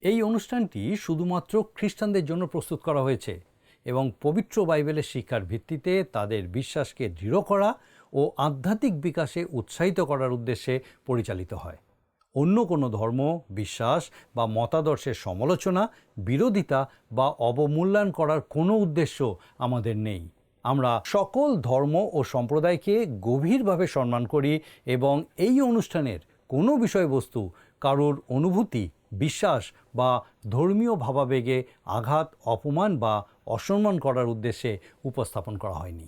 এই অনুষ্ঠানটি শুধুমাত্র খ্রিস্টানদের জন্য প্রস্তুত করা হয়েছে এবং পবিত্র বাইবেলের শিক্ষার ভিত্তিতে তাদের বিশ্বাসকে দৃঢ় করা ও আধ্যাত্মিক বিকাশে উৎসাহিত করার উদ্দেশ্যে পরিচালিত হয়। অন্য কোনো ধর্ম, বিশ্বাস বা মতাদর্শের সমালোচনা, বিরোধিতা বা অবমূল্যায়ন করার কোনো উদ্দেশ্য আমাদের নেই। আমরা সকল ধর্ম ও সম্প্রদায়কে গভীরভাবে সম্মান করি এবং এই অনুষ্ঠানের কোনো বিষয়বস্তু কারোর অনুভূতি, বিশ্বাস বা ধর্মীয় ভাবাবেগে আঘাত, অপমান বা অসম্মান করার উদ্দেশ্যে উপস্থাপন করা হয়নি।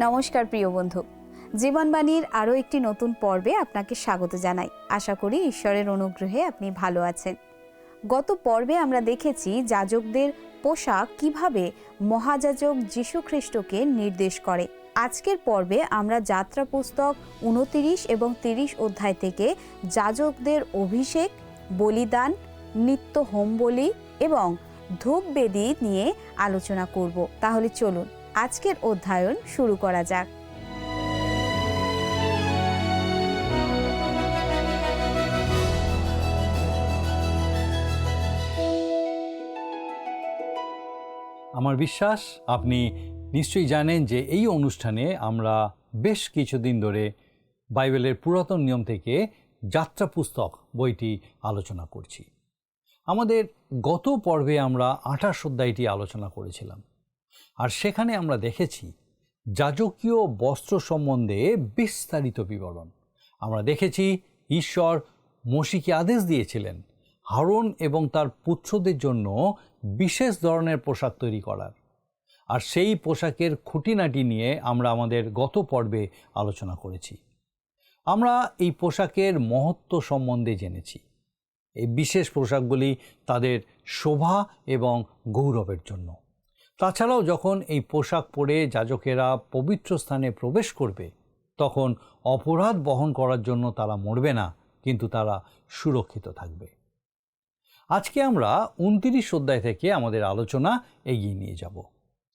নমস্কার প্রিয় বন্ধু, জীবনবাণীর আরও একটি নতুন পর্বে আপনাকে স্বাগত জানাই। আশা করি ঈশ্বরের অনুগ্রহে আপনি ভালো আছেন। গত পর্বে আমরা দেখেছি যাজকদের পোশাক কিভাবে মহাযাজক যীশু খ্রিস্টকে নির্দেশ করে। আজকের পর্বে আমরা যাত্রা পুস্তক 29 এবং 30 অধ্যায় থেকে যাজকদের অভিষেক, বলিদান, নিত্য হোম বলি এবং ধূপবেদী নিয়ে আলোচনা করব। তাহলে চলুন আজকের অধ্যয়ন শুরু করা যাক। আমার বিশ্বাস আপনি নিশ্চয়ই জানেন যে এই অনুষ্ঠানে আমরা বেশ কিছুদিন ধরে বাইবেলের পুরাতন নিয়ম থেকে যাত্রা পুস্তক বইটি আলোচনা করছি। আমাদের গত পর্বে আমরা 28 অধ্যায়টি আলোচনা করেছিলাম, আর সেখানে আমরা দেখেছি যাজকীয় বস্ত্র সম্বন্ধে বিস্তারিত বিবরণ। আমরা দেখেছি ঈশ্বর মোশিকে আদেশ দিয়েছিলেন হারন এবং তার পুত্রদের জন্য বিশেষ ধরনের পোশাক তৈরি করার, আর সেই পোশাকের খুঁটিনাটি নিয়ে আমরা আমাদের গত পর্বে আলোচনা করেছি। আমরা এই পোশাকের মহত্ব সম্বন্ধে জেনেছি। এই বিশেষ পোশাকগুলি তাদের শোভা এবং গৌরবের জন্য। তাছাড়াও যখন এই পোশাক পরে যাজকেরা পবিত্র স্থানে প্রবেশ করবে, তখন অপরাধ বহন করার জন্য তারা মরবে না, কিন্তু তারা সুরক্ষিত থাকবে। আজকে আমরা 29 অধ্যায় থেকে আমাদের আলোচনা এগিয়ে নিয়ে যাব।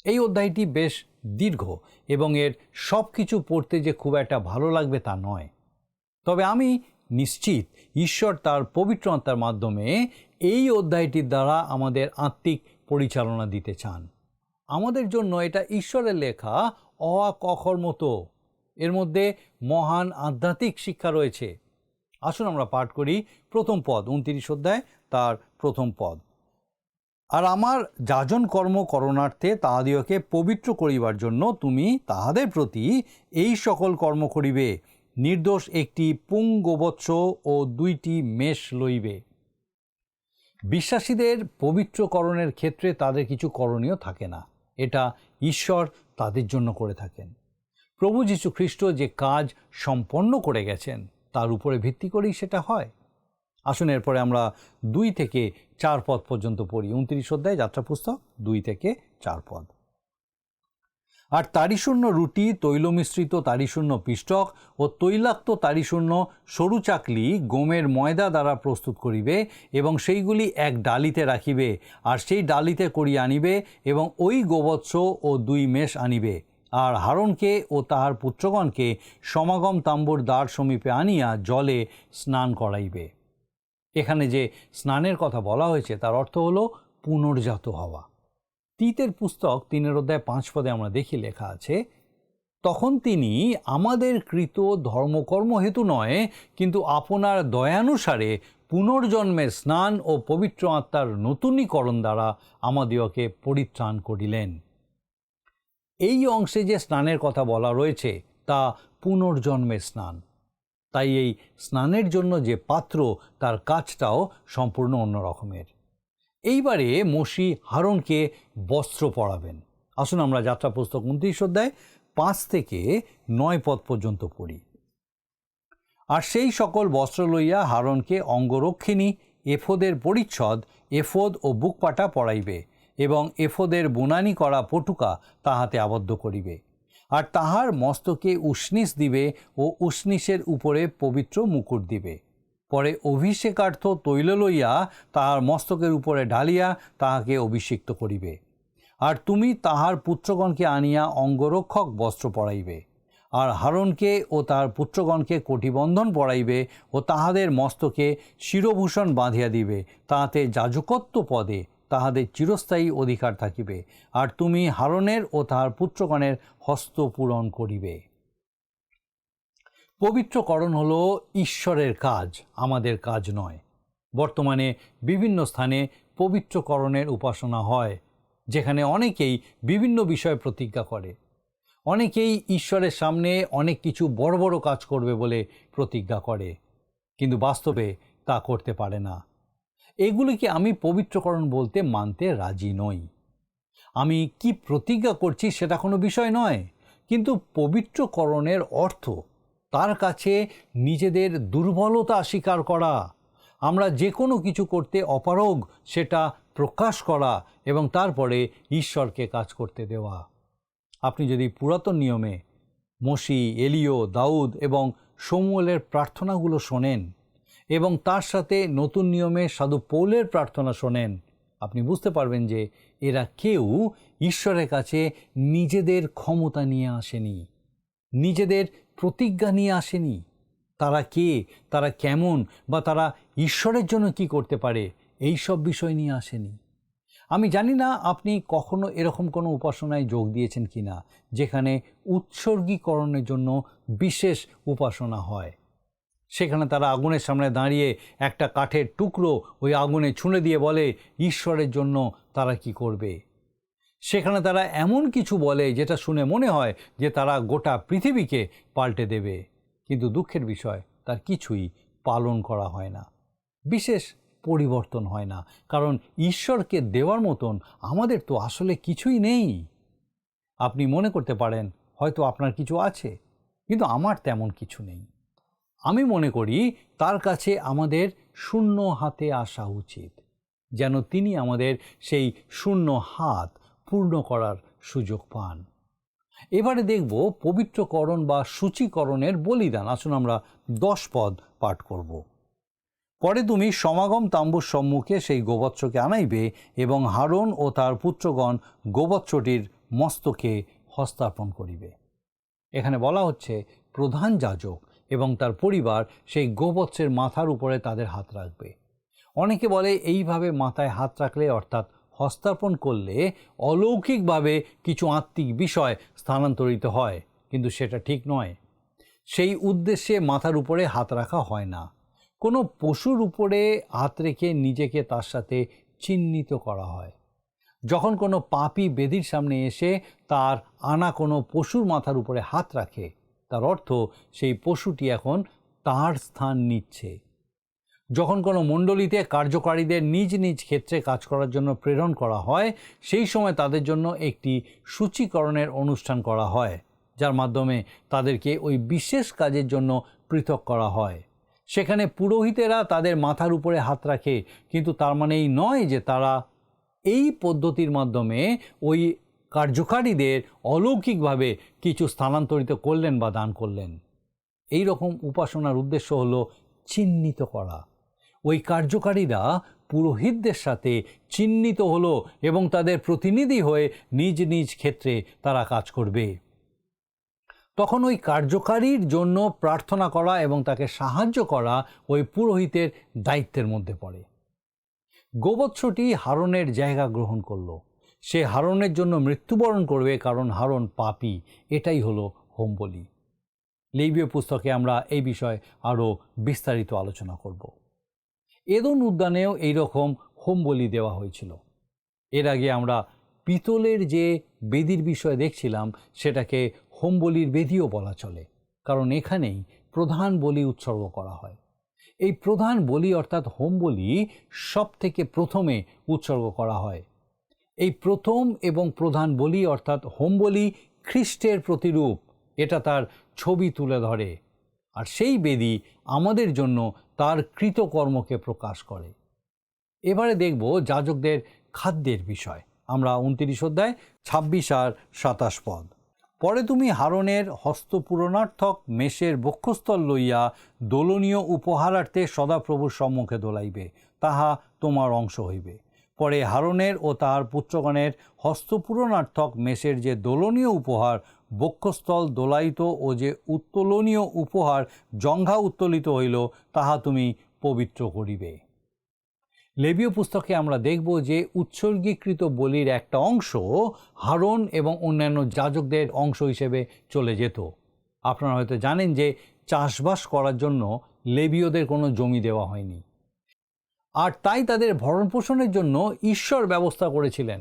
এই অধ্যায়টি বেশ দীর্ঘ এবং এর সব কিছু পড়তে যে খুব একটা ভালো লাগবে তা নয়। তবে আমি নিশ্চিত ঈশ্বর তার পবিত্র আত্মার মাধ্যমে এই অধ্যায়টির দ্বারা আমাদের আত্মিক পরিচালনা দিতে চান। আমাদের জন্য এটা ঈশ্বরের লেখা অ আ ক খর মতো। এর মধ্যে মহান আধ্যাত্মিক শিক্ষা রয়েছে। আসুন আমরা পাঠ করি প্রথম পদ, 29 অধ্যায় তার প্রথম পদ। আর আমার যাজন কর্ম করণার্থে তাহাদিওকে পবিত্র করিবার জন্য তুমি তাহাদের প্রতি এই সকল কর্ম করিবে। নির্দোষ একটি পুংগবৎস ও 2টি মেষ লইবে। বিশ্বাসীদের পবিত্রকরণের ক্ষেত্রে তাদের কিছু করণীয় থাকে না। এটা ঈশ্বর তাদের জন্য করে থাকেন। প্রভু যীশু খ্রিস্ট যে কাজ সম্পন্ন করে গেছেন তার উপরে ভিত্তি করেই সেটা হয়। আসুন এরপরে আমরা 2 থেকে 4 পদ পর্যন্ত পড়ি। 29 অধ্যায় যাত্রা পুস্তক 2 থেকে 4 পদ। আর তারিশূন্য রুটি, তৈলমিশ্রিত তারিশূন্য পিষ্টক ও তৈলাক্ত তারিশূন্য সরু চাকলি গমের ময়দা দ্বারা প্রস্তুত করিবে এবং সেইগুলি এক ডালিতে রাখিবে, আর সেই ডালিতে করিয়া আনিবে এবং ওই গোবৎস ও 2 মেষ আনিবে। আর হারনকে ও তাহার পুত্রগণকে সমাগম তাম্বুর দ্বার সমীপে আনিয়া জলে স্নান করাইবে। এখানে যে স্নানের কথা বলা হয়েছে তার অর্থ হলো পুনর্জাত হওয়া। তীতের পুস্তক 3 অধ্যায় 5 পদে আমরা দেখি লেখা আছে, তখন তিনি আমাদের কৃত ধর্মকর্ম হেতু নয়, কিন্তু আপনার দয়ানুসারে পুনর্জন্মের স্নান ও পবিত্র আত্মার নূতনীকরণ দ্বারা আমাদিওকে পরিত্রাণ করিলেন। এই অংশে যে স্নানের কথা বলা রয়েছে তা পুনর্জন্মের স্নান। তাই এই স্নানের জন্য যে পাত্র তার কাজটাও সম্পূর্ণ অন্য রকমের। এইবারে মোশি হারনকে বস্ত্র পরাবেন। আসুন আমরা যাত্রা পুস্তক 29 অধ্যায় 5 থেকে 9 পদ পর্যন্ত পড়ি। আর সেই সকল বস্ত্র লইয়া হারনকে অঙ্গরক্ষিণী, এফোদের পরিচ্ছদ, এফোদ ও বুকপাটা পরাইবে এবং এফোদের বুনানি করা পটুকা তাহাতে আবদ্ধ করিবে। আর তাহার মস্তকে উষ্ণিস দিবে ও উষ্ণিসের উপরে পবিত্র মুকুট দিবে। পরে অভিষেকার্থ তৈল লইয়া তাহার মস্তকের উপরে ঢালিয়া তাহাকে অভিষিক্ত করিবে। আর তুমি তাহার পুত্রগণকে আনিয়া অঙ্গরক্ষক বস্ত্র পরাইবে। আর হারনকে ও তার পুত্রগণকে কটিবন্ধন পরাইবে ও তাহাদের মস্তকে শিরভূষণ বাঁধিয়া দিবে, তাহাতে যাজকত্ব পদে তাহাদের চিরস্থায়ী অধিকার থাকিবে। আর তুমি হারনের ও তাহার পুত্রগণের হস্ত পূরণ করিবে। পবিত্রকরণ হলো ঈশ্বরের কাজ, আমাদের কাজ নয়। বর্তমানে বিভিন্ন স্থানে পবিত্রকরণের উপাসনা হয়, যেখানে অনেকেই বিভিন্ন বিষয়ে প্রতিজ্ঞা করে। অনেকেই ঈশ্বরের সামনে অনেক কিছু বড় বড় কাজ করবে বলে প্রতিজ্ঞা করে, কিন্তু বাস্তবে তা করতে পারে না। এগুলিকে আমি পবিত্রকরণ বলতে মানতে রাজি নই। আমি কি প্রতিজ্ঞা করছি সেটা কোনো বিষয় নয়, কিন্তু পবিত্রকরণের অর্থ তার কাছে নিজেদের দুর্বলতা স্বীকার করা, আমরা যে কোনো কিছু করতে অপারগ সেটা প্রকাশ করা এবং তারপরে ঈশ্বরকে কাজ করতে দেওয়া। আপনি যদি পুরাতন নিয়মে মোশি, এলিও, দাউদ এবং শমূয়েলের প্রার্থনাগুলো শোনেন এবং তার সাথে নতুন নিয়মে সাধু পৌলের প্রার্থনা শোনেন, আপনি বুঝতে পারবেন যে এরা কেউ ঈশ্বরের কাছে নিজেদের ক্ষমতা নিয়ে আসেনি, নিজেদের প্রতিজ্ঞা নিয়ে আসেনি। তারা কে, তারা কেমন, বা তারা ঈশ্বরের জন্য কি করতে পারে, এই সব বিষয় নিয়ে আসেনি। আমি জানি না আপনি কখনো এরকম কোনো উপাসনায় যোগ দিয়েছেন কি না, যেখানে উৎসর্গীকরণের জন্য বিশেষ উপাসনা হয়। সেখানে তারা আগুনের সামনে দাঁড়িয়ে একটা কাঠের টুকরো ওই আগুনে ছুঁড়ে দিয়ে বলে ঈশ্বরের জন্য তারা কি করবে। সেখানে তারা এমন কিছু বলে যেটা শুনে মনে হয় যে তারা গোটা পৃথিবীকে পাল্টে দেবে, কিন্তু দুঃখের বিষয় তার কিছুই পালন করা হয় না, বিশেষ পরিবর্তন হয় না, কারণ ঈশ্বরকে দেওয়ার মতন আমাদের তো আসলে কিছুই নেই। আপনি মনে করতে পারেন হয়তো আপনার কিছু আছে, কিন্তু আমার তেমন কিছু নেই। আমি মনে করি তার কাছে আমাদের শূন্য হাতে আসা উচিত, যেন তিনি আমাদের সেই শূন্য হাত পূর্ণ করার সুযোগ পান। এবারে দেখব পবিত্রকরণ বা সূচীকরণের বলিদান। আসুন আমরা 10 পদ পাঠ করব। পরে তুমি সমাগম তাম্বুর সম্মুখে সেই গোবৎসকে আনাইবে এবং হারন ও তার পুত্রগণ গোবৎসটির মস্তকে হস্তার্পণ করিবে। এখানে বলা হচ্ছে প্রধান যাজক এবং তার পরিবার সেই গোবৎসের মাথার উপরে তাদের হাত রাখবে। অনেকে বলে এইভাবে মাথায় হাত রাখলে, অর্থাৎ হস্তার্পণ করলে, অলৌকিকভাবে কিছু আত্মিক বিষয় স্থানান্তরিত হয়, কিন্তু সেটা ঠিক নয়। সেই উদ্দেশ্যে মাথার উপরে হাত রাখা হয় না। কোনো পশুর উপরে হাত রেখে নিজেকে তার সাথে চিহ্নিত করা হয়। যখন কোনো পাপী বেদির সামনে এসে তার আনা কোনো পশুর মাথার উপরে হাত রাখে, তার অর্থ সেই পশুটি এখন তার স্থান নিচ্ছে। যখন কোনো মণ্ডলীতে কার্যকারীদের নিজ নিজ ক্ষেত্রে কাজ করার জন্য প্রেরণ করা হয়, সেই সময় তাদের জন্য একটি সূচীকরণের অনুষ্ঠান করা হয়, যার মাধ্যমে তাদেরকে ওই বিশেষ কাজের জন্য পৃথক করা হয়। সেখানে পুরোহিতেরা তাদের মাথার উপরে হাত রাখে, কিন্তু তার মানে এই নয় যে তারা এই পদ্ধতির মাধ্যমে ওই কার্যকারীদের অলৌকিকভাবে কিছু স্থানান্তরিত করলেন বা দান করলেন। এই রকম উপাসনার উদ্দেশ্য হলো চিহ্নিত করা। ওই কার্যকারীরা পুরোহিতদের সাথে চিহ্নিত হলো এবং তাদের প্রতিনিধি হয়ে নিজ নিজ ক্ষেত্রে তারা কাজ করবে। তখন ওই কার্যকারীর জন্য প্রার্থনা করা এবং তাকে সাহায্য করা ওই পুরোহিতের দায়িত্বের মধ্যে পড়ে। গোবৎসটি হারনের জায়গা গ্রহণ করল। সে হারনের জন্য মৃত্যুবরণ করবে, কারণ হারন পাপী। এটাই হলো হোম বলি। লেবীয় পুস্তকে আমরা এই বিষয়ে আরও বিস্তারিত আলোচনা করব। এদন উদ্যানেও এইরকম হোম বলি দেওয়া হয়েছিল। এর আগে আমরা পিতলের যে বেদির বিষয়ে দেখছিলাম, সেটাকে হোম বলির বেদিও বলা চলে, কারণ এখানেই প্রধান বলি উৎসর্গ করা হয়। এই প্রধান বলি অর্থাৎ হোম বলি সব থেকে প্রথমে উৎসর্গ করা হয়। এই প্রথম এবং প্রধান বলি অর্থাৎ হোম বলি খ্রিস্টের প্রতিরূপ, এটা তার ছবি তুলে ধরে, আর সেই বেদি আমাদের জন্য তার কৃতকর্মকে প্রকাশ করে। এবারে দেখব যাজকদের খাদ্যের বিষয়। আমরা 29 অধ্যায় 26 আর 27 পদ। পরে তুমি হারনের হস্তপূরণার্থক মেষের বক্ষস্থল লইয়া দোলনীয় উপহারার্থে সদাপ্রভুর সম্মুখে দোলাইবে, তাহা তোমার অংশ হইবে। পরে হারনের ও তাহার পুত্রগণের হস্তপূরণার্থক মেষের যে দোলনীয় উপহার বক্ষস্থল দোলায়িত ও যে উত্তোলনীয় উপহার জঙ্ঘা উত্তোলিত হইল, তাহা তুমি পবিত্র করিবে। লেবীয় পুস্তকে আমরা দেখব যে উৎসর্গীকৃত বলির একটা অংশ হারন এবং অন্যান্য যাজকদের অংশ হিসেবে চলে যেত। আপনারা হয়তো জানেন যে চাষবাস করার জন্য লেবীয়দের কোনো জমি দেওয়া হয়নি, আর তাই তাদের ভরণ পোষণের জন্য ঈশ্বর ব্যবস্থা করেছিলেন।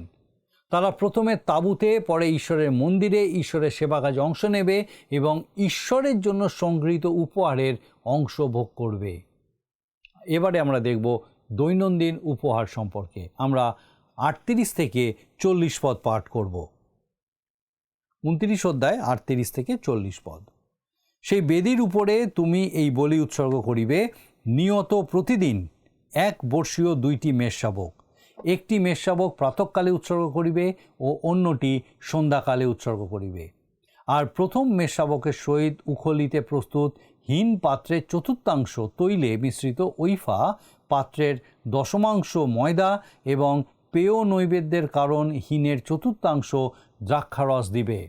তারা প্রথমে তাঁবুতে, পরে ঈশ্বরের মন্দিরে ঈশ্বরের সেবা কাজে অংশ নেবে এবং ঈশ্বরের জন্য সংগৃহীত উপহারের অংশ ভোগ করবে। এবারে আমরা দেখব দৈনন্দিন উপহার সম্পর্কে। আমরা 38 থেকে 40 পদ পাঠ করব। 29 অধ্যায় 38 থেকে 40 পদ। সেই বেদির উপরে তুমি এই বলি উৎসর্গ করিবে, নিয়ত প্রতিদিন 1 বর্ষীয় 2টি মেষশাবক। একটি মেষশাবক প্রাতঃকালে উৎসর্গ করিবে ও অন্যটি সন্ধ্যাকালে উৎসর্গ করিবে। আর প্রথম মেষশাবকের সহিত উখলিতে প্রস্তুত হীন পাত্রের চতুর্থাংশ তৈলে মিশ্রিত ঐফা, পাত্রের দশমাংশ ময়দা এবং পেয় নৈবেদ্যের কারণ হীনের চতুর্থাংশ দ্রাক্ষারস দিবে।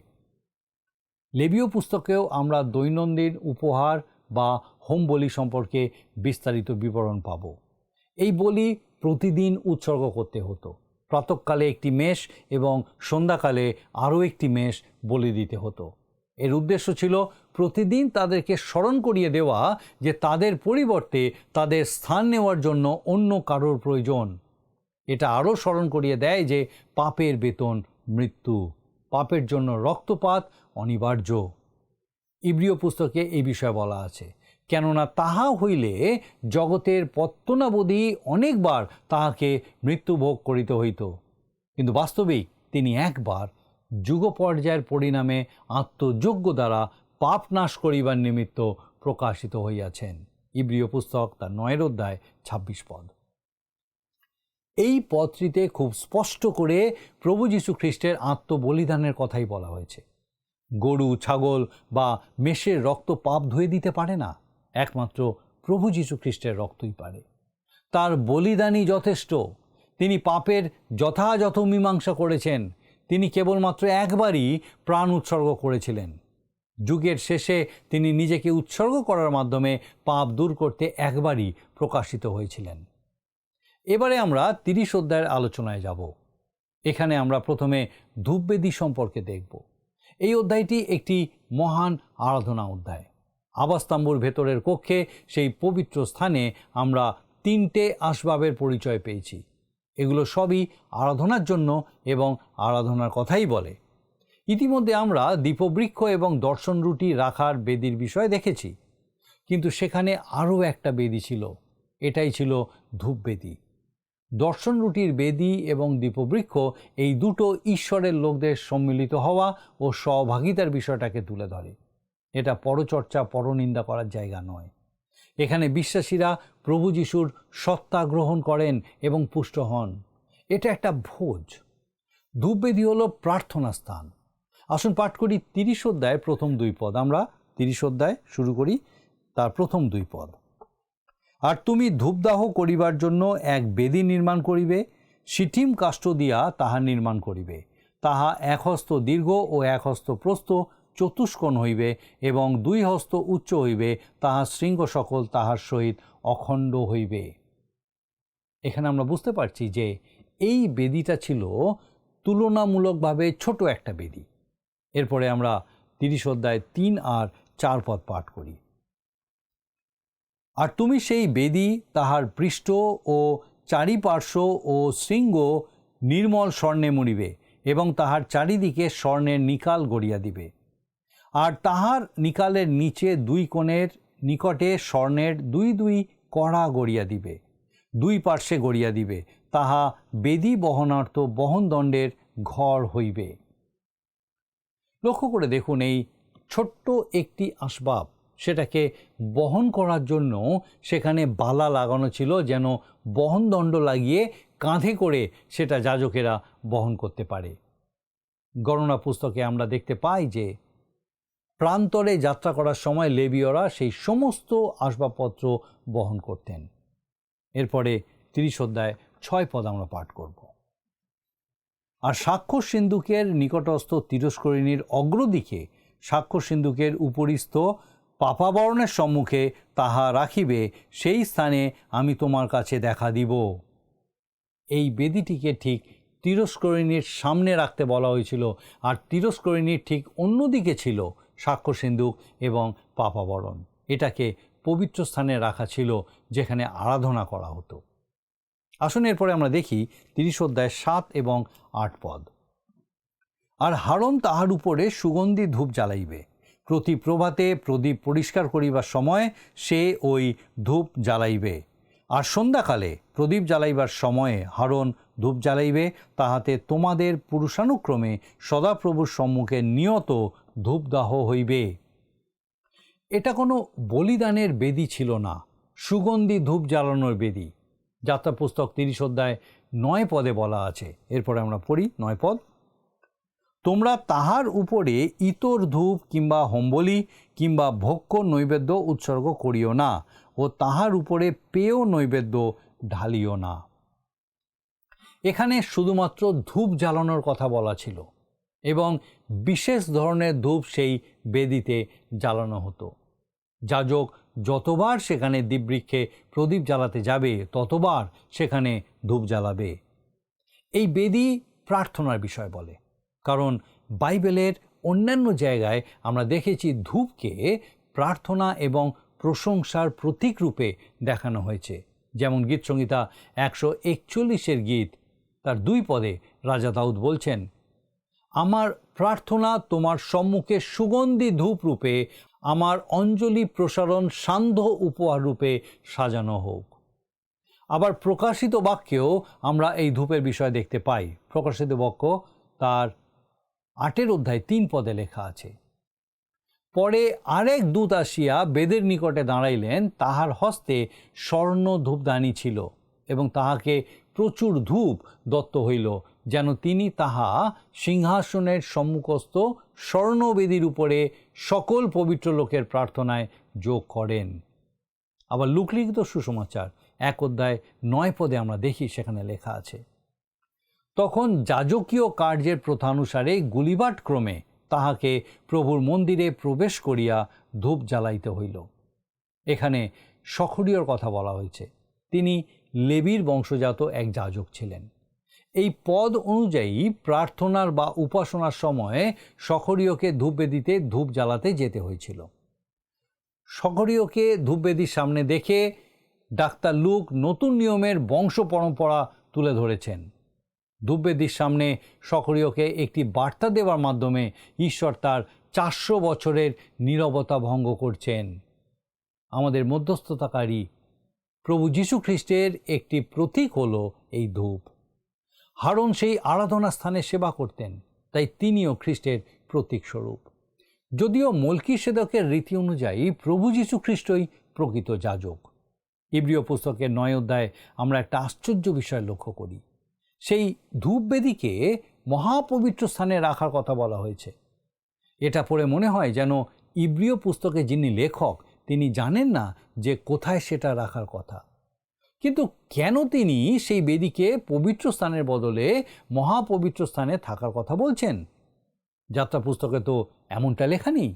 লেবীয় পুস্তকেও আমরা দৈনন্দিন উপহার বা হোম বলি সম্পর্কে বিস্তারিত বিবরণ পাব। এই বলি প্রতিদিন উৎসর্গ করতে হতো। প্রাতঃকালে একটি মেষ এবং সন্ধ্যাকালে আরও একটি মেষ বলি দিতে হতো। এর উদ্দেশ্য ছিল প্রতিদিন তাদেরকে স্মরণ করিয়ে দেওয়া যে তাদের পরিবর্তে তাদের স্থান নেওয়ার জন্য অন্য কারোর প্রয়োজন। এটা আরও স্মরণ করিয়ে দেয় যে পাপের বেতন মৃত্যু, পাপের জন্য রক্তপাত অনিবার্য। ইব্রিয় পুস্তকে এই বিষয়ে বলা আছে, কেননা তাহা হইলে জগতের পত্তনাবধি অনেকবার তাহাকে মৃত্যুভোগ করিতে হইত, কিন্তু বাস্তবিক তিনি একবার যুগ পর্যায়ের পরিণামে আত্মযজ্ঞ দ্বারা পাপ নাশ করিবার নিমিত্ত প্রকাশিত হইয়াছেন। ইব্রিয় পুস্তক তার 9 অধ্যায় 26 পদ। এই পদটিতে খুব স্পষ্ট করে প্রভু যীশু খ্রিস্টের আত্মবলিদানের কথাই বলা হয়েছে। গরু, ছাগল বা মেষের রক্ত পাপ ধুয়ে দিতে পারে না, একমাত্র প্রভু যীশু খ্রিস্টের রক্তই পারে। তার বলিদানই যথেষ্ট। তিনি পাপের যথাযথ মীমাংসা করেছেন। তিনি কেবলমাত্র একবারই প্রাণ উৎসর্গ করেছিলেন। যুগের শেষে তিনি নিজেকে উৎসর্গ করার মাধ্যমে পাপ দূর করতে একবারই প্রকাশিত হয়েছিলেন। এবারে আমরা 30 অধ্যায়ের আলোচনায় যাব। এখানে আমরা প্রথমে ধূপবেদী সম্পর্কে দেখব। এই অধ্যায়টি একটি মহান আরাধনা অধ্যায়। আবাসতাম্বুর ভেতরের কক্ষে সেই পবিত্র স্থানে আমরা 3টে আসবাবের পরিচয় পেয়েছি। এগুলো সবই আরাধনার জন্য এবং আরাধনার কথাই বলে। ইতিমধ্যে আমরা দীপবৃক্ষ এবং দর্শন রুটি রাখার বেদির বিষয় দেখেছি, কিন্তু সেখানে আরও একটা বেদি ছিল। এটাই ছিল ধূপবেদী। দর্শন রুটির বেদি এবং দীপবৃক্ষ এই দুটো ঈশ্বরের লোকদের সম্মিলিত হওয়া ও সহভাগিতার বিষয়টাকে তুলে ধরে। এটা পরচর্চা, পরনিন্দা করার জায়গা নয়। এখানে বিশ্বাসীরা প্রভু যিশুর সত্তা গ্রহণ করেন এবং পুষ্ট হন। এটা একটা ভোজ। ধূপবেদী হলো প্রার্থনা স্থান। আসুন পাঠ করি 30 অধ্যায় প্রথম 2 পদ। আমরা 30 অধ্যায় শুরু করি, তার প্রথম 2 পদ। আর তুমি ধূপদাহ করিবার জন্য এক বেদি নির্মাণ করিবে, সিঠিম কাষ্ঠ দিয়া তাহা নির্মাণ করিবে। তাহা 1 হস্ত দীর্ঘ ও 1 হস্ত প্রস্থ, চতুষ্কোণ হইবে এবং 2 হস্ত উচ্চ হইবে। তাহার শৃঙ্গ সকল তাহার সহিত অখণ্ড হইবে। এখানে আমরা বুঝতে পারছি যে এই বেদিটা ছিল তুলনামূলকভাবে ছোট একটা বেদি। এরপরে আমরা 30 অধ্যায় 3 আর 4 পদ পাঠ করি। আর তুমি সেই বেদি, তাহার পৃষ্ঠ ও চারিপার্শ্ব ও শৃঙ্গ নির্মল স্বর্ণে মুড়িবে এবং তাহার চারিদিকে স্বর্ণের নিকাল গড়িয়া দিবে। আর তাহার নিকালের নিচে 2 কোণের নিকটে স্বর্ণের 2 কড়া গড়িয়া দিবে, 2 পার্শ্বে গড়িয়া দিবে। তাহা বেদি বহনার্থ বহনদণ্ডের ঘর হইবে। লক্ষ্য করে দেখুন, এই ছোট্ট একটি আসবাব, সেটাকে বহন করার জন্য সেখানে বালা লাগানো ছিল, যেন বহনদণ্ড লাগিয়ে কাঁধে করে সেটা যাজকেরা বহন করতে পারে। গণনা পুস্তকে আমরা দেখতে পাই যে প্রান্তরে যাত্রা করার সময় লেবীয়রা সেই সমস্ত আসবাবপত্র বহন করতেন। এরপরে 30 অধ্যায় 6 পদ আমরা পাঠ করব। আর সাক্ষ্য সিন্ধুকের নিকটস্থ তিরস্করিণীর অগ্রদিকে সাক্ষ্য সিন্ধুকের উপরিস্থ পাপাবরণের সম্মুখে তাহা রাখিবে, সেই স্থানে আমি তোমার কাছে দেখা দিব। এই বেদিটিকে ঠিক তিরস্করিণীর সামনে রাখতে বলা হয়েছিল, আর তিরস্করিণীর ঠিক অন্যদিকে ছিল সাক্ষ্য সিন্ধুক এবং পাপাবরণ। এটাকে পবিত্র স্থানে রাখা ছিল, যেখানে আরাধনা করা হতো। আসুন এরপরে আমরা দেখি 30 অধ্যায় 7 এবং 8 পদ। আর হারন তাহার উপরে সুগন্ধি ধূপ জ্বালাইবে, প্রতি প্রভাতে প্রদীপ পরিষ্কার করিবার সময় সে ওই ধূপ জ্বালাইবে। আর সন্ধ্যাকালে প্রদীপ জ্বালাইবার সময়ে হারন ধূপ জ্বালাইবে, তাহাতে তোমাদের পুরুষানুক্রমে সদাপ্রভুর সম্মুখে নিয়ত ধূপদাহ হইবে। এটা কোনো বলিদানের বেদি ছিল না, সুগন্ধি ধূপ জ্বালানোর বেদি। যাত্রা পুস্তক 30 অধ্যায় 9 পদে বলা আছে। এরপরে আমরা পড়ি 9 পদ। তোমরা তাহার উপরে ইতর ধূপ কিংবা হোমবলি কিংবা ভোগ্য নৈবেদ্য উৎসর্গ করিও না, ও তাহার উপরে পেয় নৈবেদ্য ঢালিও না। এখানে শুধুমাত্র ধূপ জ্বালানোর কথা বলা ছিল, এবং বিশেষ ধরনের ধূপ সেই বেদিতে জ্বালানো হতো। যাজক যতবার সেখানে দীপবৃক্ষে প্রদীপ জ্বালাতে যাবে, ততবার সেখানে ধূপ জ্বালাবে। এই বেদি প্রার্থনার বিষয় বলে, কারণ বাইবেলের অন্যান্য জায়গায় আমরা দেখেছি ধূপকে প্রার্থনা এবং প্রশংসার প্রতীক রূপে দেখানো হয়েছে। যেমন গীতসংহিতা 141 গীত তার 2 পদে রাজা দাউদ বলছেন, আমার প্রার্থনা তোমার সম্মুখে সুগন্ধি ধূপ রূপে, আমার অঞ্জলি প্রসারণ সান্ধ্য উপহার রূপে সাজানো হোক। আবার প্রকাশিত বাক্যেও আমরা এই ধূপের বিষয় দেখতে পাই। প্রকাশিত বাক্য তার 8 অধ্যায় 3 পদে লেখা আছে, পরে আরেক দূত আসিয়া বেদের নিকটে দাঁড়াইলেন, তাহার হস্তে স্বর্ণ ধূপদানি ছিল, এবং তাহাকে প্রচুর ধূপ দত্ত হইল, যেন তিনি তাহা সিংহাসনের সম্মুখস্থ স্বর্ণবেদীর উপরে সকল পবিত্র লোকের প্রার্থনায় যোগ করেন। আবার লুকলিখিত সুসমাচার 1 অধ্যায় 9 পদে আমরা দেখি, সেখানে লেখা আছে, তখন যাজকীয় কার্যের প্রথানুসারে গুলিবাট ক্রমে তাহাকে প্রভুর মন্দিরে প্রবেশ করিয়া ধূপ জ্বালাইতে হইল। এখানে সখরীয়র কথা বলা হয়েছে। তিনি লেবীর বংশজাত এক যাজক ছিলেন। এই পদ অনুযায়ী প্রার্থনার বা উপাসনার সময়ে সখরীয়কে ধূপবেদিতে ধূপ জ্বালাতে যেতে হয়েছিল। সখরীয়কে ধূপবেদির সামনে দেখে ডাক্তার লুক নতুন নিয়মের বংশ পরম্পরা তুলে ধরেছেন। ধূপবেদির সামনে সখরীয়কে একটি বার্তা দেওয়ার মাধ্যমে ঈশ্বর তার 400 বছরের নীরবতা ভঙ্গ করছেন। আমাদের মধ্যস্থতাকারী প্রভু যীশু খ্রিস্টের একটি প্রতীক হলো এই ধূপ। হারন সেই আরাধনা স্থানে সেবা করতেন, তাই তিনিও খ্রিস্টের প্রতীক স্বরূপ। যদিও মলকিসেদকের রীতি অনুযায়ী প্রভু যীশু খ্রিস্টই প্রকৃত যাজক। ইব্রিয় পুস্তকের 9 অধ্যায়ে আমরা একটা আশ্চর্য বিষয় লক্ষ্য করি। সেই ধূপবেদিকে মহাপবিত্র স্থানে রাখার কথা বলা হয়েছে। এটা পড়ে মনে হয় যেন ইব্রিয় পুস্তকে যিনি লেখক তিনি জানেন না যে কোথায় সেটা রাখার কথা। কিন্তু কেন তিনি সেই বেদিকে পবিত্র স্থানের বদলে মহাপবিত্র স্থানে থাকার কথা বলছেন? যাত্রা পুস্তকে তো এমনটা লেখা নেই।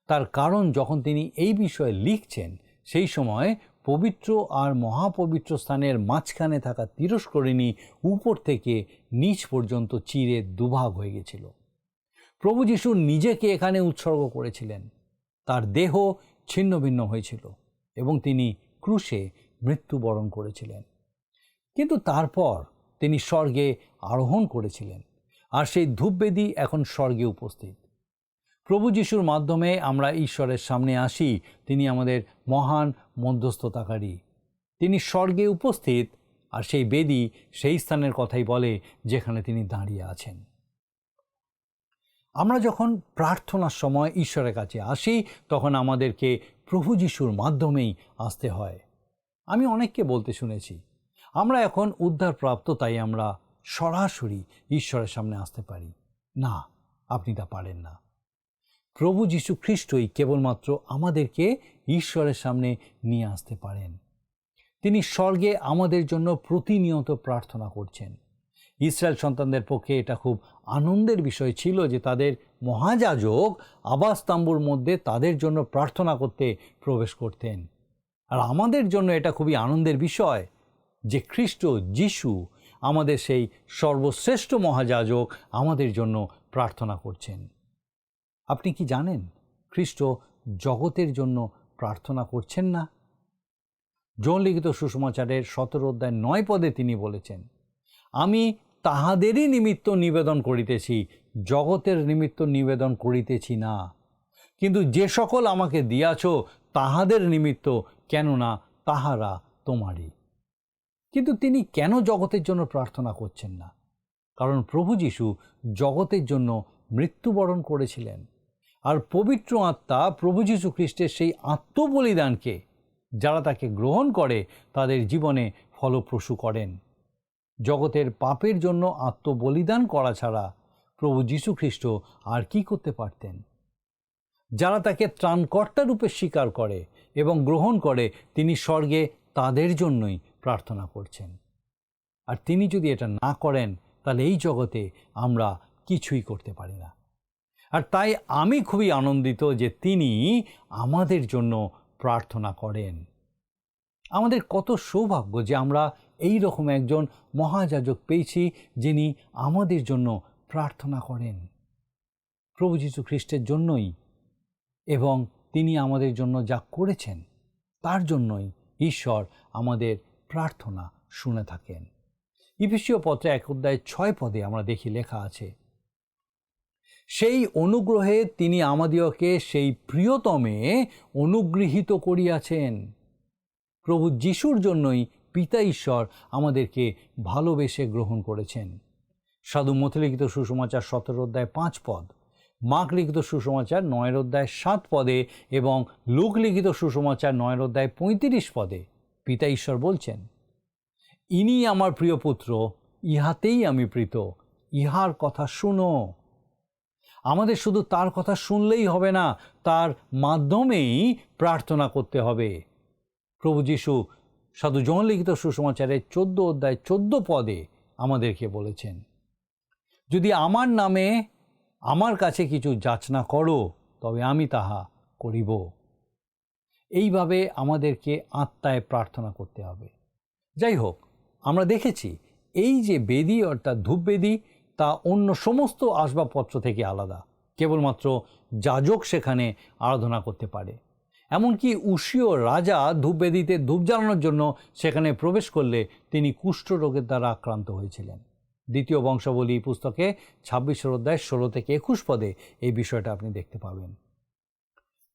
তার কারণ, যখন তিনি এই বিষয়ে লিখছেন সেই সময় পবিত্র আর মহাপবিত্র স্থানের মাঝখানে থাকা তিরস্করিণী উপর থেকে নিচ পর্যন্ত চিরে দুভাগ হয়ে গেছিল। প্রভু যীশু নিজেকে এখানে উৎসর্গ করেছিলেন। তার দেহ ছিন্ন ভিন্ন হয়েছিল এবং তিনি ক্রুশে মৃত্যুবরণ করেছিলেন। কিন্তু তারপর তিনি স্বর্গে আরোহণ করেছিলেন, আর সেই ধূপবেদী এখন স্বর্গে উপস্থিত। প্রভু যীশুর মাধ্যমে আমরা ঈশ্বরের সামনে আসি। তিনি আমাদের মহান মধ্যস্থতাকারী। তিনি স্বর্গে উপস্থিত, আর সেই বেদি সেই স্থানের কথাই বলে যেখানে তিনি দাঁড়িয়ে আছেন। আমরা যখন প্রার্থনার সময় ঈশ্বরের কাছে আসি, তখন আমাদেরকে প্রভু যীশুর মাধ্যমেই আসতে হয়। আমি অনেককে বলতে শুনেছি, আমরা এখন উদ্ধারপ্রাপ্ত, তাই আমরা সরাসরি ঈশ্বরের সামনে আসতে পারি। না, আপনি তা পারেন না। প্রভু যীশু খ্রিস্টই কেবলমাত্র আমাদেরকে ঈশ্বরের সামনে নিয়ে আসতে পারেন। তিনি স্বর্গে আমাদের জন্য প্রতিনিয়ত প্রার্থনা করছেন। ইসরায়েল সন্তানদের পক্ষে এটা খুব আনন্দের বিষয় ছিল যে তাদের মহাযাজক আবাস তাম্বুর মধ্যে তাদের জন্য প্রার্থনা করতে প্রবেশ করতেন। আর আমাদের জন্য এটা খুবই আনন্দের বিষয় যে খ্রিস্ট যিশু আমাদের সেই সর্বশ্রেষ্ঠ মহাযাজক আমাদের জন্য প্রার্থনা করছেন। আপনি কি জানেন খ্রিস্ট জগতের জন্য প্রার্থনা করছেন না? জন লিখিত সুসমাচারের 17 অধ্যায় 9 পদে তিনি বলেছেন, আমি তাহাদেরই নিমিত্ত নিবেদন করিতেছি, জগতের নিমিত্ত নিবেদন করিতেছি না, কিন্তু যে সকল আমাকে দিয়াছ তাহাদের নিমিত্ত, কেননা তাহারা তোমারই। কিন্তু তিনি কেন জগতের জন্য প্রার্থনা করছেন না? কারণ প্রভু যীশু জগতের জন্য মৃত্যুবরণ করেছিলেন, আর পবিত্র আত্মা প্রভু যীশু খ্রিস্টের সেই আত্মবলিদানকে যারা তাকে গ্রহণ করে তাদের জীবনে ফলপ্রসূ করেন। জগতের পাপের জন্য আত্মবলিদান করা ছাড়া প্রভু যীশু খ্রিস্ট আর কি করতে পারতেন? যারা তাকে ত্রাণকর্তা রূপে স্বীকার করে এবং গ্রহণ করে, তিনি স্বর্গে তাদের জন্যই প্রার্থনা করছেন। আর তিনি যদি এটা না করেন তাহলে এই জগতে আমরা কিছুই করতে পারি না। আর তাই আমি খুবই আনন্দিত যে তিনি আমাদের জন্য প্রার্থনা করেন। আমাদের কত সৌভাগ্য যে আমরা এই রকম একজন মহাযাজক পেয়েছি যিনি আমাদের জন্য প্রার্থনা করেন প্রভু যীশু খ্রিস্টের জন্যই, এবং তিনি আমাদের জন্য যা করেছেন তার জন্যই ঈশ্বর আমাদের প্রার্থনা শুনে থাকেন। ইফিসীয় পত্রে 1 অধ্যায় 6 পদে আমরা দেখি লেখা আছে, সেই অনুগ্রহে তিনি আমাদিওকে সেই প্রিয়তমে অনুগৃহীত করিয়াছেন। প্রভু যিশুর জন্যই পিতা ঈশ্বর আমাদেরকে ভালোবেসে গ্রহণ করেছেন। সাধু মথী লিখিত সুসমাচার 17 অধ্যায় 5 পদ, মার্ক লিখিত সুসমাচার 9 অধ্যায় 7 পদে এবং লুক লিখিত সুসমাচার 9 অধ্যায় 35 পদে পিতা ঈশ্বর বলছেন, ইনি আমার প্রিয় পুত্র, ইহাতেই আমি প্রীত, ইহার কথা শুনো। আমাদের শুধু তার কথা শুনলেই হবে না, তার মাধ্যমেই প্রার্থনা করতে হবে। প্রভু যীশু সাধু জন লিখিত সুসমাচারের 14 অধ্যায় 14 পদে আমাদেরকে বলেছেন, যদি আমার নামে আমার কাছে কিছু যাচনা করো তবে আমি তাহা করিব। এইভাবে আমাদেরকে আত্মায় প্রার্থনা করতে হবে। যাই হোক, আমরা দেখেছি এই যে বেদি অর্থাৎ ধূপবেদি তা অন্য সমস্ত আসবাবপত্র থেকে আলাদা। কেবলমাত্র যাজক সেখানে আরাধনা করতে পারে। এমনকি উশীয় রাজা ধূপবেদিতে ধূপ জ্বালানোর জন্য সেখানে প্রবেশ করলে তিনি কুষ্ঠরোগের দ্বারা আক্রান্ত হয়েছিলেন। দ্বিতীয় বংশাবলী পুস্তকে 26 অধ্যায় 16 থেকে 21 পদে এই বিষয়টা আপনি দেখতে পাবেন।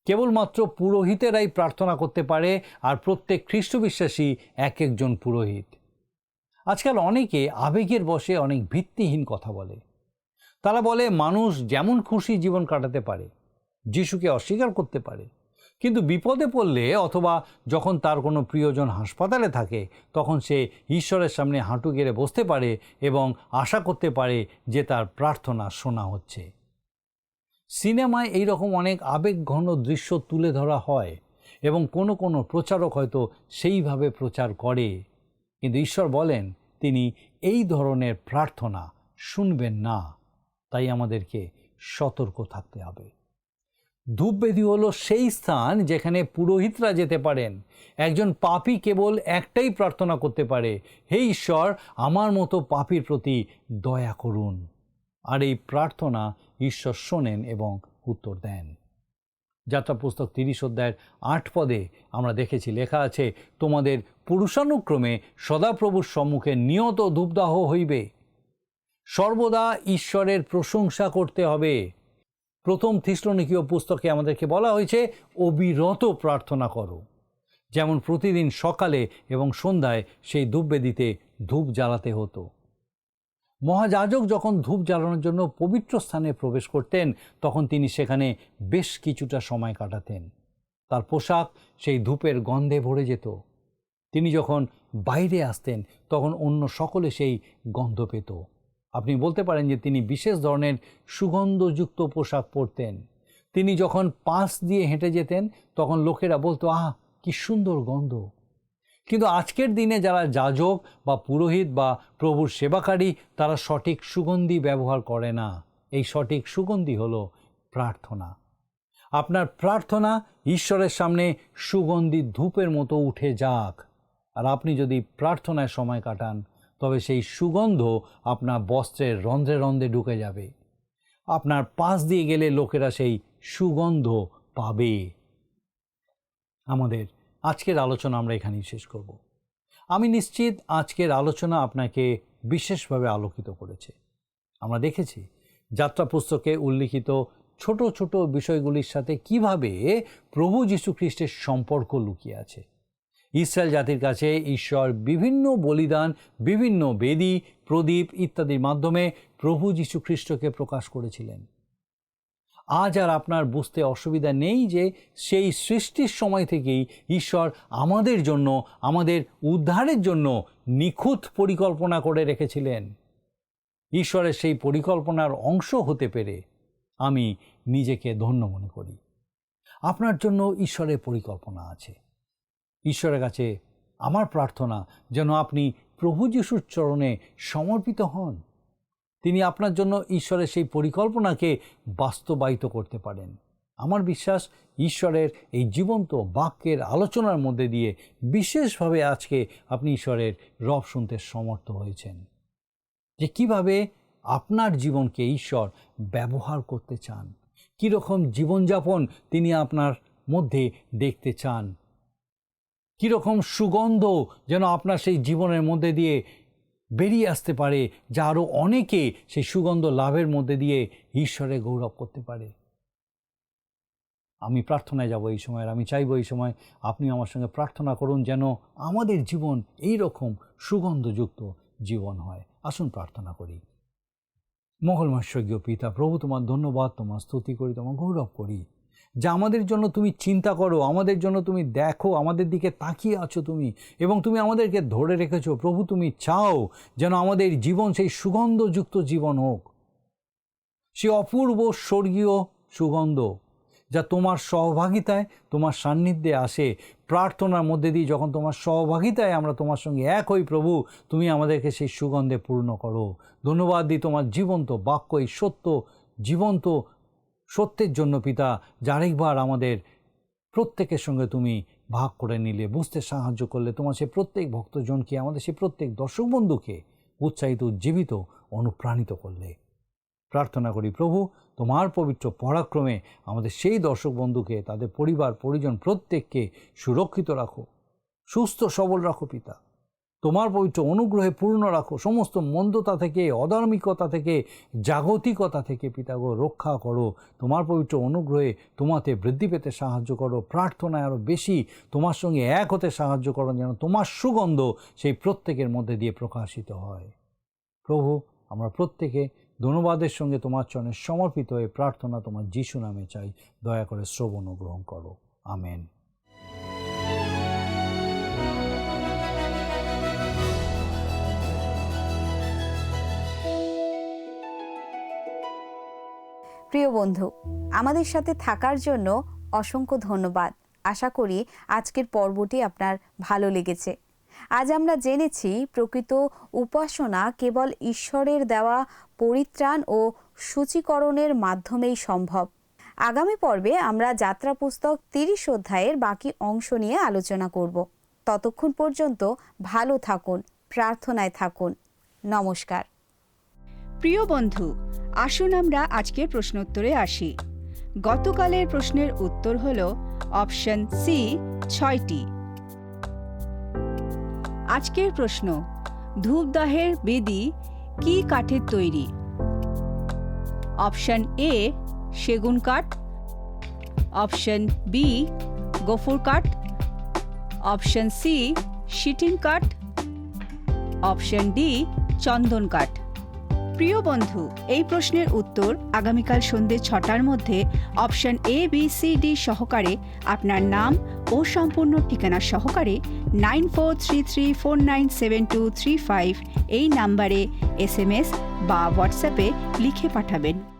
কেবলমাত্র পুরোহিতেরাই প্রার্থনা করতে পারে, আর প্রত্যেক খ্রিস্ট বিশ্বাসী এক একজন পুরোহিত। আজকাল অনেকে আবেগের বশে অনেক ভিত্তিহীন কথা বলে। তারা বলে মানুষ যেমন খুশি জীবন কাটাতে পারে, যিশুকে অস্বীকার করতে পারে, কিন্তু বিপদে পড়লে অথবা যখন তার কোনো প্রিয়জন হাসপাতালে থাকে তখন সে ঈশ্বরের সামনে হাঁটু গেড়ে বসতে পারে এবং আশা করতে পারে যে তার প্রার্থনা শোনা হচ্ছে। সিনেমায় এই রকম অনেক আবেগঘন দৃশ্য তুলে ধরা হয় এবং কোনো কোনো প্রচারক হয়তো সেইভাবে প্রচার করে, কিন্তু ঈশ্বর বলেন তিনি এই ধরনের প্রার্থনা শুনবেন না। তাই আমাদেরকে সতর্ক থাকতে হবে। ধূপবেদী হলো সেই স্থান যেখানে পুরোহিতরা যেতে পারেন। একজন পাপী কেবল একটাই প্রার্থনা করতে পারে, হে ঈশ্বর, আমার মতো পাপীর প্রতি দয়া করুন। আর এই প্রার্থনা ঈশ্বর শোনেন এবং উত্তর দেন। যাত্রা পুস্তক 30 অধ্যায়ের 8 পদে আমরা দেখেছি লেখা আছে, তোমাদের পুরুষানুক্রমে সদাপ্রভুর সম্মুখে নিয়ত ধূপদাহ হইবে। সর্বদা ঈশ্বরের প্রশংসা করতে হবে। প্রথম থিসলনিকীয় পুস্তকে আমাদেরকে বলা হয়েছে অবিরত প্রার্থনা করো। যেমন প্রতিদিন সকালে এবং সন্ধ্যায় সেই ধূপবেদিতে ধূপ জ্বালাতে হতো। মহাযাজক যখন ধূপ জ্বালানোর জন্য পবিত্র স্থানে প্রবেশ করতেন তখন তিনি সেখানে বেশ কিছুটা সময় কাটাতেন। তার পোশাক সেই ধূপের গন্ধে ভরে যেত। তিনি যখন বাইরে আসতেন তখন অন্য সকলে সেই গন্ধ পেত। আপনি বলতে পারেন যে তিনি বিশেষ ধরনের সুগন্ধযুক্ত পোশাক পরতেন। তিনি যখন পাশ দিয়ে হেঁটে যেতেন তখন লোকেরা বলতো, আহ, কি সুন্দর গন্ধ। কিন্তু আজকের দিনে যারা যাজক বা পুরোহিত বা প্রভুর সেবাকারী, তারা সঠিক সুগন্ধি ব্যবহার করে না। এই সঠিক সুগন্ধি হলো প্রার্থনা। আপনার প্রার্থনা ঈশ্বরের সামনে সুগন্ধি ধূপের মতো উঠে যাক। আর আপনি যদি প্রার্থনায় সময় কাটান, তবে সেই সুগন্ধ আপনার বস্ত্রের রন্ধ্রে রন্ধ্রে ঢুকে যাবে। আপনার পাশ দিয়ে গেলে লোকেরা সেই সুগন্ধ পাবে। আমাদের আজকের আলোচনা আমরা এখানেই শেষ করব। আমি নিশ্চিত আজকের আলোচনা আপনাকে বিশেষভাবে আলোকিত করেছে। আমরা দেখেছি যাত্রা পুস্তকে উল্লিখিত ছোট ছোট বিষয়গুলির সাথে কিভাবে প্রভু যীশু খ্রিস্টের সম্পর্ক লুকিয়ে আছে। ইসরায়েল জাতির কাছে ঈশ্বর বিভিন্ন বলিদান, বিভিন্ন বেদী, প্রদীপ ইত্যাদির মাধ্যমে প্রভু যীশু খ্রিস্টকে প্রকাশ করেছিলেন। আজ আর আপনার বুঝতে অসুবিধা নেই যে সেই সৃষ্টির সময় থেকেই ঈশ্বর আমাদের জন্য, আমাদের উদ্ধারের জন্য নিখুঁত পরিকল্পনা করে রেখেছিলেন। ঈশ্বরের সেই পরিকল্পনার অংশ হতে পেরে আমি নিজেকে ধন্য মনে করি। আপনার জন্য ঈশ্বরের পরিকল্পনা আছে। ঈশ্বরের কাছে আমার প্রার্থনা যেন আপনি প্রভু যীশুর চরণে সমর্পিত হন। তিনি আপনার জন্য ঈশ্বরের সেই পরিকল্পনাকে বাস্তবায়িত করতে পারেন। আমার বিশ্বাস ঈশ্বরের এই জীবন্ত বাক্যের আলোচনার মধ্যে দিয়ে বিশেষভাবে আজকে আপনি ঈশ্বরের রব শুনতে সমর্থ হয়েছেন, যে কিভাবে আপনার জীবনকে ঈশ্বর ব্যবহার করতে চান, কীরকম জীবনযাপন তিনি আপনার মধ্যে দেখতে চান, কীরকম সুগন্ধ যেন আপনার সেই জীবনের মধ্যে দিয়ে বেরিয়ে আসতে পারে, যা আরও অনেকে সেই সুগন্ধ লাভের মধ্যে দিয়ে ঈশ্বরের গৌরব করতে পারে। আমি প্রার্থনায় যাব এই সময়, আর আমি চাইব এই সময় আপনি আমার সঙ্গে প্রার্থনা করুন যেন আমাদের জীবন এই রকম সুগন্ধযুক্ত জীবন হয়। আসুন প্রার্থনা করি। মঙ্গলময় স্বর্গীয় পিতা, প্রভু তোমার ধন্যবাদ, তোমার স্তুতি করি, তোমার গৌরব করি, যা আমাদের জন্য তুমি চিন্তা করো, আমাদের জন্য তুমি দেখো, আমাদের দিকে তাকিয়ে আছো তুমি, এবং তুমি আমাদেরকে ধরে রেখেছো। প্রভু তুমি চাও যেন আমাদের জীবন সেই সুগন্ধযুক্ত জীবন হোক, সেই অপূর্ব স্বর্গীয় সুগন্ধ যা তোমার সহভাগিতায়, তোমার সান্নিধ্যে আসে। প্রার্থনার মধ্যে দিয়ে যখন তোমার সহভাগিতায় আমরা তোমার সঙ্গে এক হই, প্রভু তুমি আমাদেরকে সেই সুগন্ধে পূর্ণ করো। ধন্যবাদ দিই তোমার জীবন্ত বাক্য, এই সত্য জীবন্ত সত্যের জন্য পিতা, যা আরেকবার আমাদের প্রত্যেকের সঙ্গে তুমি ভাগ করে নিলে, বুঝতে সাহায্য করলে। তোমার সে প্রত্যেক ভক্তজনকে, আমাদের সে প্রত্যেক দর্শক বন্ধুকে উৎসাহিত, উজ্জীবিত, অনুপ্রাণিত করলে। প্রার্থনা করি প্রভু তোমার পবিত্র পরাক্রমে আমাদের সেই দর্শক বন্ধুকে, তাদের পরিবার পরিজন প্রত্যেককে সুরক্ষিত রাখো, সুস্থ সবল রাখো পিতা। তোমার পবিত্র অনুগ্রহে পূর্ণ রাখো, সমস্ত মন্দতা থেকে, অধার্মিকতা থেকে, জাগতিকতা থেকে পিতাগো রক্ষা করো। তোমার পবিত্র অনুগ্রহে তোমাতে বৃদ্ধি পেতে সাহায্য করো। প্রার্থনায় আরও বেশি তোমার সঙ্গে এক হতে সাহায্য করো, যেন তোমার সুগন্ধ সেই প্রত্যেকের মধ্যে দিয়ে প্রকাশিত হয়। প্রভু আমরা প্রত্যেকে ধন্যবাদের সঙ্গে তোমার চরণে সমর্পিত হয়ে প্রার্থনা তোমার যিশু নামে চাই, দয়া করে শ্রবণ ও গ্রহণ করো। আমেন। প্রিয় বন্ধু, আমাদের সাথে থাকার জন্য অসংখ্য ধন্যবাদ। আশা করি আজকের পর্বটি আপনার ভালো লেগেছে। আজ আমরা জেনেছি প্রকৃত উপাসনা কেবল ঈশ্বরের দেওয়া পরিত্রাণ ও শুচিকরণের মাধ্যমেই সম্ভব। আগামী পর্বে আমরা যাত্রা পুস্তক 30 অধ্যায়ের বাকি অংশ নিয়ে আলোচনা করব। ততক্ষণ পর্যন্ত ভালো থাকুন, প্রার্থনায় থাকুন। নমস্কার। প্রিয় বন্ধু, আসুন আমরা আজকের প্রশ্নোত্তরে আসি। গতকালের প্রশ্নের উত্তর হল অপশন সি 6টি। আজকের প্রশ্ন, ধূপদাহের বেদী কি কাঠের তৈরি? অপশন এ সেগুন কাঠ, অপশন বি গফুর কাঠ, অপশন সি শিটিং কাঠ, অপশন ডি চন্দন কাঠ। প্রিয় বন্ধু, এই প্রশ্নের উত্তর আগামীকাল সন্ধ্যে 6টার মধ্যে option A B C D সহকারে আপনার নাম ও সম্পূর্ণ ঠিকানা সহকারে 9433497235 এই নাম্বারে SMS বা হোয়াটসঅ্যাপে লিখে পাঠাবেন।